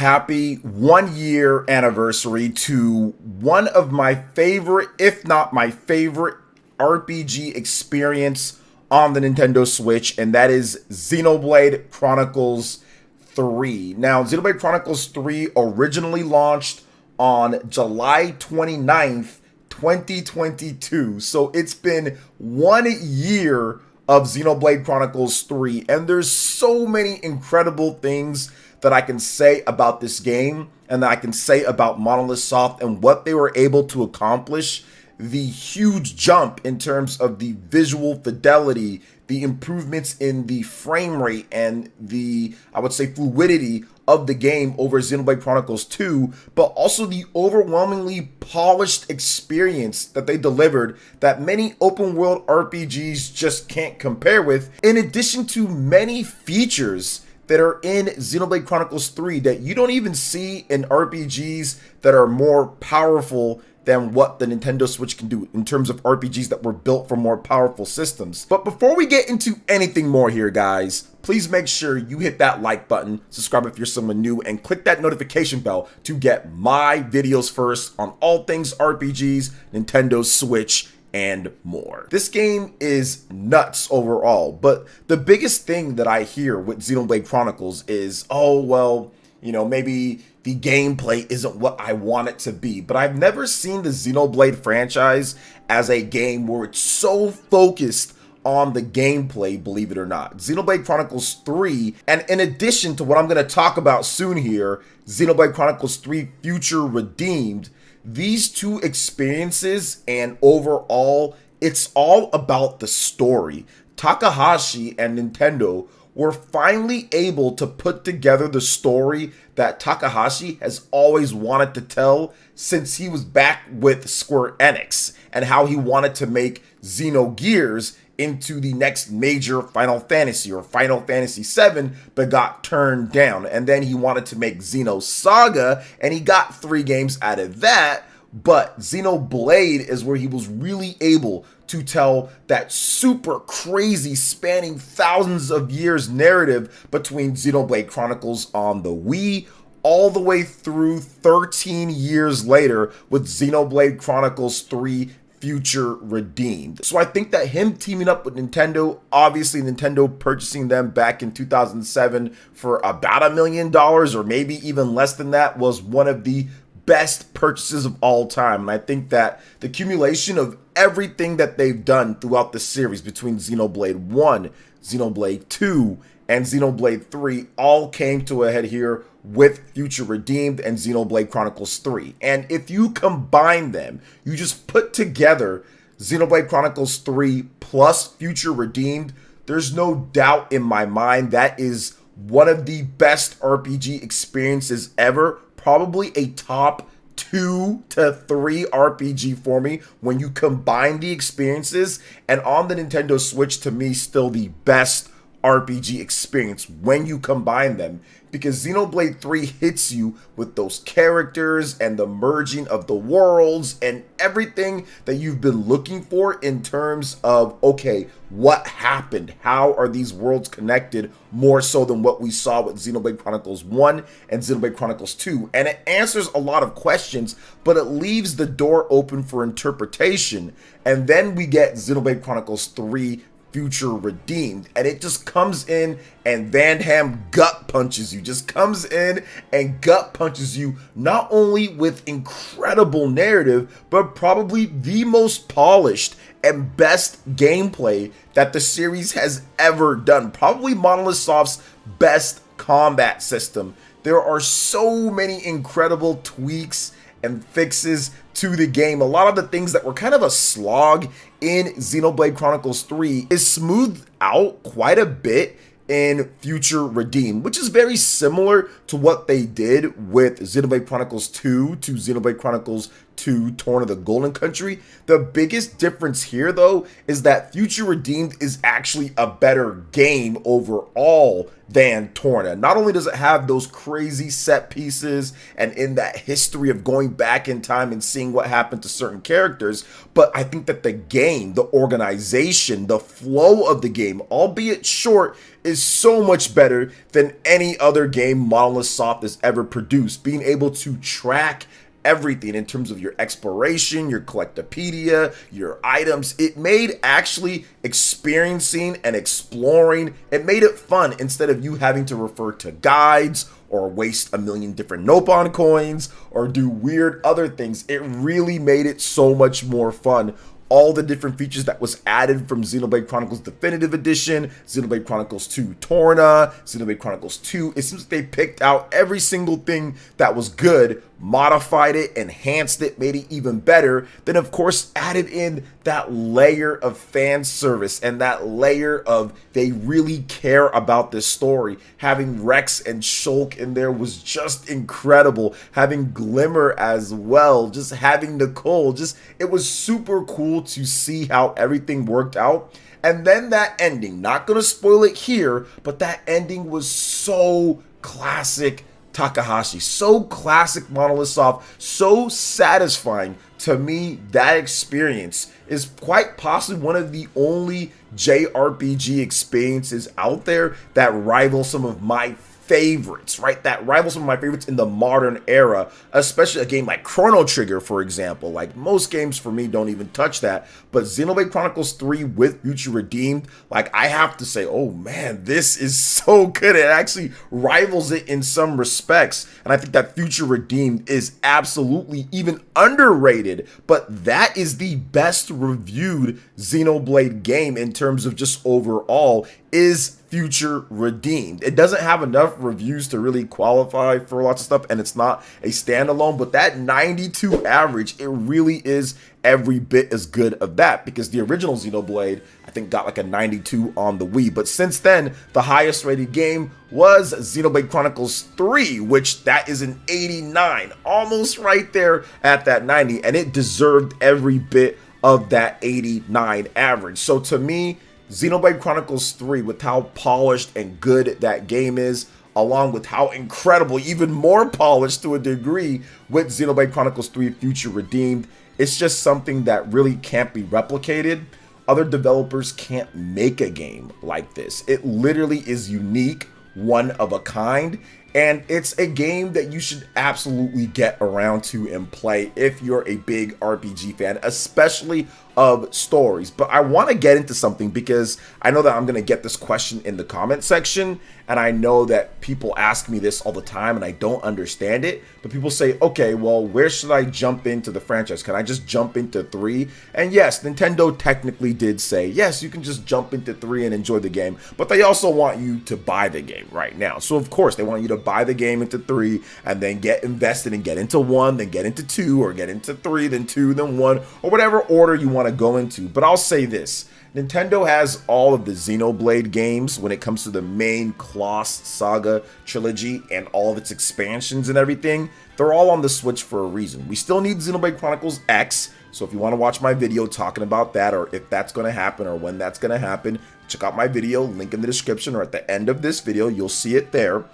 happy 1 year anniversary to one of my favorite, if not my favorite, RPG experience on the Nintendo Switch, and that is Xenoblade Chronicles 3. Now, Xenoblade Chronicles 3 originally launched on July 29th, 2022. So it's been 1 year of Xenoblade Chronicles 3, and there's so many incredible things that I can say about this game and that I can say about Monolith Soft and what they were able to accomplish. The huge jump in terms of the visual fidelity, the improvements in the frame rate, and the, I would say, fluidity of the game over Xenoblade Chronicles 2, but also the overwhelmingly polished experience that they delivered that many open world RPGs just can't compare with, in addition to many features that are in Xenoblade Chronicles 3 that you don't even see in RPGs that are more powerful than what the Nintendo Switch can do in terms of RPGs that were built for more powerful systems. But before we get into anything more here, guys, please make sure you hit that like button, subscribe if you're someone new, and click that notification bell to get my videos first on all things RPGs, Nintendo Switch, and more. This game is nuts overall, but the biggest thing that I hear with Xenoblade Chronicles is, oh, well, you know, maybe the gameplay isn't what I want it to be. But I've never seen the Xenoblade franchise as a game where it's so focused on the gameplay, believe it or not. Xenoblade Chronicles 3, and in addition to what I'm going to talk about soon here, Xenoblade Chronicles 3 Future Redeemed, these two experiences and overall, it's all about the story. Takahashi and Nintendo were finally able to put together the story that Takahashi has always wanted to tell since he was back with Square Enix, and how he wanted to make Xenogears into the next major Final Fantasy, or Final Fantasy VII, but got turned down. And then he wanted to make Xenosaga, and he got 3 games out of that. But Xenoblade is where he was really able to tell that super crazy, spanning thousands of years narrative between Xenoblade Chronicles on the Wii all the way through 13 years later with Xenoblade Chronicles 3 Future Redeemed. So I think that him teaming up with Nintendo, obviously Nintendo purchasing them back in 2007 for about $1 million, or maybe even less than that, was one of the best purchases of all time. And I think that the accumulation of everything that they've done throughout the series between Xenoblade 1, Xenoblade 2, and Xenoblade 3 all came to a head here with Future Redeemed and Xenoblade Chronicles 3. And if you combine them, you just put together Xenoblade Chronicles 3 plus Future Redeemed, there's no doubt in my mind that is one of the best RPG experiences ever. Probably a top 2 to 3 RPG for me when you combine the experiences. And on the Nintendo Switch, to me, still the best RPG experience when you combine them, because Xenoblade 3 hits you with those characters and the merging of the worlds and everything that you've been looking for in terms of, okay, what happened? How are these worlds connected, more so than what we saw with Xenoblade Chronicles 1 and Xenoblade Chronicles 2. And it answers a lot of questions, but it leaves the door open for interpretation. And then we get Xenoblade Chronicles 3 Future Redeemed, and it just comes in and Van Ham gut punches you, just comes in and gut punches you, not only with incredible narrative, but probably the most polished and best gameplay that the series has ever done. Probably Monolith Soft's best combat system. There are so many incredible tweaks and fixes to the game. A lot of the things that were kind of a slog in Xenoblade Chronicles 3 is smoothed out quite a bit in Future Redeemed, which is very similar to what they did with Xenoblade Chronicles 2 to Xenoblade Chronicles 2 Torn of the Golden Country. The biggest difference here, though, is that Future Redeemed is actually a better game overall than Torna. Not only does it have those crazy set pieces and in that history of going back in time and seeing what happened to certain characters, but I think that the game, the organization, the flow of the game, albeit short, is so much better than any other game Monolith Soft has ever produced. Being able to track everything in terms of your exploration, your collectopedia, your items. It made actually experiencing and exploring, it made it fun instead of you having to refer to guides or waste a million different Nopon coins or do weird other things. It really made it so much more fun. All the different features that was added from Xenoblade Chronicles Definitive Edition, Xenoblade Chronicles 2 Torna, Xenoblade Chronicles 2. It seems like they picked out every single thing that was good, modified it, enhanced it, made it even better. Then, of course, added in that layer of fan service and that layer of they really care about this story. Having Rex and Shulk in there was just incredible. Having Glimmer as well, just having Nicole, it was super cool to see how everything worked out. And then that ending, not gonna spoil it here, but that ending was so classic Takahashi, so classic Monolith Soft, so satisfying. To me, that experience is quite possibly one of the only JRPG experiences out there that rival some of my favorites, right? That rivals some of my favorites in the modern era, especially a game like Chrono Trigger, for example. Like, most games for me don't even touch that, but Xenoblade Chronicles 3 with Future Redeemed, like, I have to say, oh man, this is so good. It actually rivals it in some respects, and I think that Future Redeemed is absolutely even underrated, but that is the best reviewed Xenoblade game in terms of just overall is Future Redeemed. It doesn't have enough reviews to really qualify for lots of stuff, and it's not a standalone, but that 92 average, it really is every bit as good of that, because the original Xenoblade, I think, got like a 92 on the Wii, but since then, the highest rated game was Xenoblade Chronicles 3, which that is an 89, almost right there at that 90, and it deserved every bit of that 89 average. So to me, Xenoblade Chronicles 3, with how polished and good that game is, along with how incredible, even more polished to a degree, with Xenoblade Chronicles 3 Future Redeemed, it's just something that really can't be replicated. Other developers can't make a game like this. It literally is unique, one of a kind, and it's a game that you should absolutely get around to and play if you're a big RPG fan, especially of stories. But I want to get into something because I know that I'm going to get this question in the comment section, and I know that people ask me this all the time and I don't understand it. But people say, okay, well, where should I jump into the franchise? Can I just jump into 3? And yes, Nintendo technically did say, yes, you can just jump into 3 and enjoy the game, but they also want you to buy the game right now. So of course they want you to buy the game into 3 and then get invested and get into 1, then get into 2, or get into 3, then 2, then 1, or whatever order you want to go into. But I'll say this, Nintendo has all of the Xenoblade games when it comes to the main Kloss Saga trilogy and all of its expansions and everything. They're all on the Switch for a reason. We still need Xenoblade Chronicles X, so if you want to watch my video talking about that, or if that's going to happen or when that's going to happen, check out my video, link in the description, or at the end of this video, you'll see it there.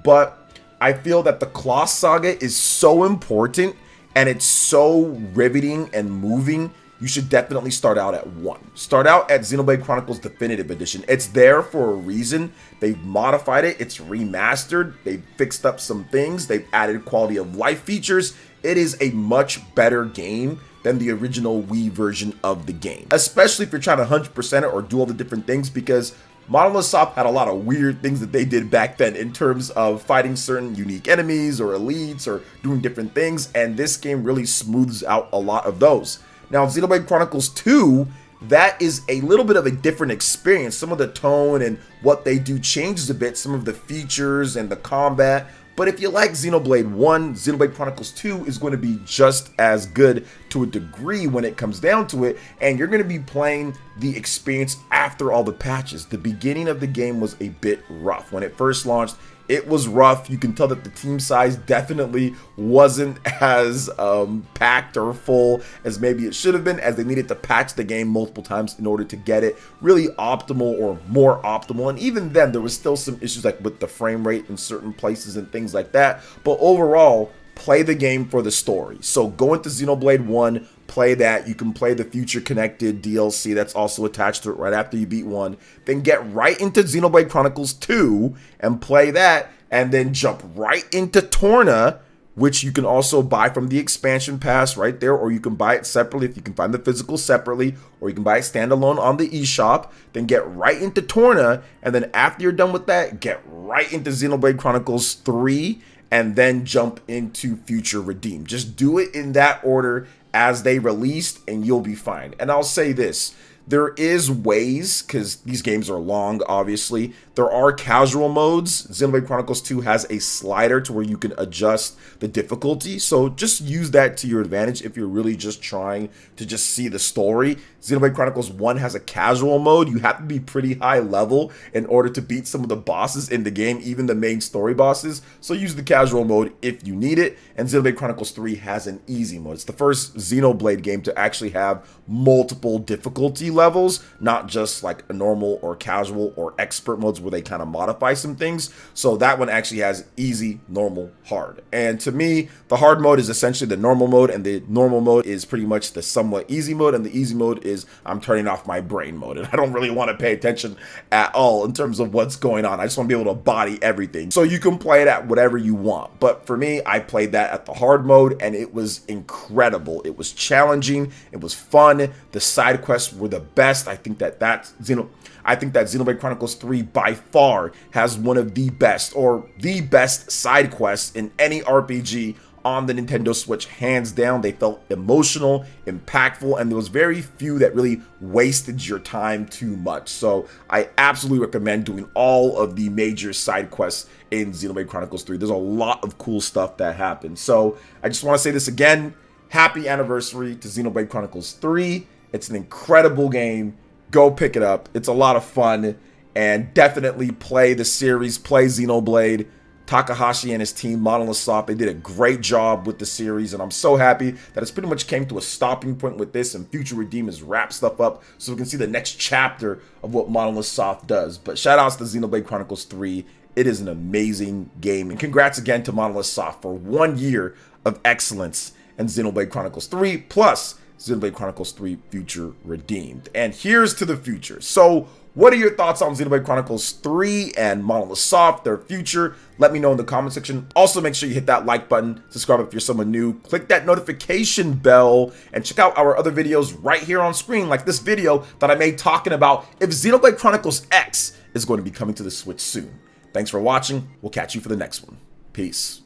But I feel that the Kloss Saga is so important and it's so riveting and moving. You should definitely start out at 1. Start out at Xenoblade Chronicles Definitive Edition. It's there for a reason. They've modified it. It's remastered. They've fixed up some things. They've added quality of life features. It is a much better game than the original Wii version of the game, especially if you're trying to 100% it or do all the different things, because Monolith Soft had a lot of weird things that they did back then in terms of fighting certain unique enemies or elites or doing different things, and this game really smooths out a lot of those. Now, Xenoblade Chronicles 2, that is a little bit of a different experience. Some of the tone and what they do changes a bit, some of the features and the combat. But if you like Xenoblade 1, Xenoblade Chronicles 2 is going to be just as good to a degree when it comes down to it, and you're going to be playing the experience after all the patches. The beginning of the game was a bit rough. When it first launched, It was rough. You can tell that the team size definitely wasn't as packed or full as maybe it should have been, as they needed to patch the game multiple times in order to get it really optimal or more optimal. And even then, there was still some issues like with the frame rate in certain places and things like that. But overall, play the game for the story. So go into Xenoblade 1, play that. You can play the Future Connected DLC that's also attached to it right after you beat 1. Then get right into Xenoblade Chronicles 2 and play that, and then jump right into Torna, which you can also buy from the expansion pass right there, or you can buy it separately if you can find the physical separately, or you can buy it standalone on the eShop. Then get right into Torna, and then after you're done with that, get right into Xenoblade Chronicles 3, and then jump into Future Redeem. Just do it in that order as they released, and you'll be fine. And I'll say this, there is ways, because these games are long, obviously. There are casual modes. Xenoblade Chronicles 2 has a slider to where you can adjust the difficulty, so just use that to your advantage if you're really just trying to just see the story. Xenoblade Chronicles 1 has a casual mode. You have to be pretty high level in order to beat some of the bosses in the game, even the main story bosses, so use the casual mode if you need it. And Xenoblade Chronicles 3 has an easy mode. It's the first Xenoblade game to actually have multiple difficulty levels, not just like a normal or casual or expert modes where they kind of modify some things. So that one actually has easy, normal, hard. And to me, the hard mode is essentially the normal mode, and the normal mode is pretty much the somewhat easy mode, and the easy mode is I'm turning off my brain mode, and I don't really want to pay attention at all in terms of what's going on. I just want to be able to body everything. So you can play it at whatever you want. But for me, I played that at the hard mode, and it was incredible. It was challenging. It was fun. The side quests were the best. I think that Xenoblade Chronicles 3 by far has one of the best, or the best side quests in any RPG on the Nintendo Switch, hands down. They felt emotional, impactful, and there was very few that really wasted your time too much. So I absolutely recommend doing all of the major side quests in Xenoblade Chronicles 3. There's a lot of cool stuff that happens. So I just want to say this again, happy anniversary to Xenoblade Chronicles 3. It's an incredible game. Go pick it up. It's a lot of fun, and definitely play the series, play Xenoblade. Takahashi and his team, Monolith Soft, they did a great job with the series, and I'm so happy that it's pretty much came to a stopping point with this, and Future Redeem has wrapped stuff up so we can see the next chapter of what Monolith Soft does. But shout outs to Xenoblade Chronicles 3. It is an amazing game, and congrats again to Monolith Soft for 1 year of excellence in Xenoblade Chronicles 3, plus Xenoblade Chronicles 3 Future Redeemed. And here's to the future. So what are your thoughts on Xenoblade Chronicles 3 and Monolith Soft, their future? Let me know in the comment section. Also, make sure you hit that like button, subscribe if you're someone new, click that notification bell, and check out our other videos right here on screen, like this video that I made talking about if Xenoblade Chronicles X is going to be coming to the Switch soon. Thanks for watching. We'll catch you for the next one. Peace.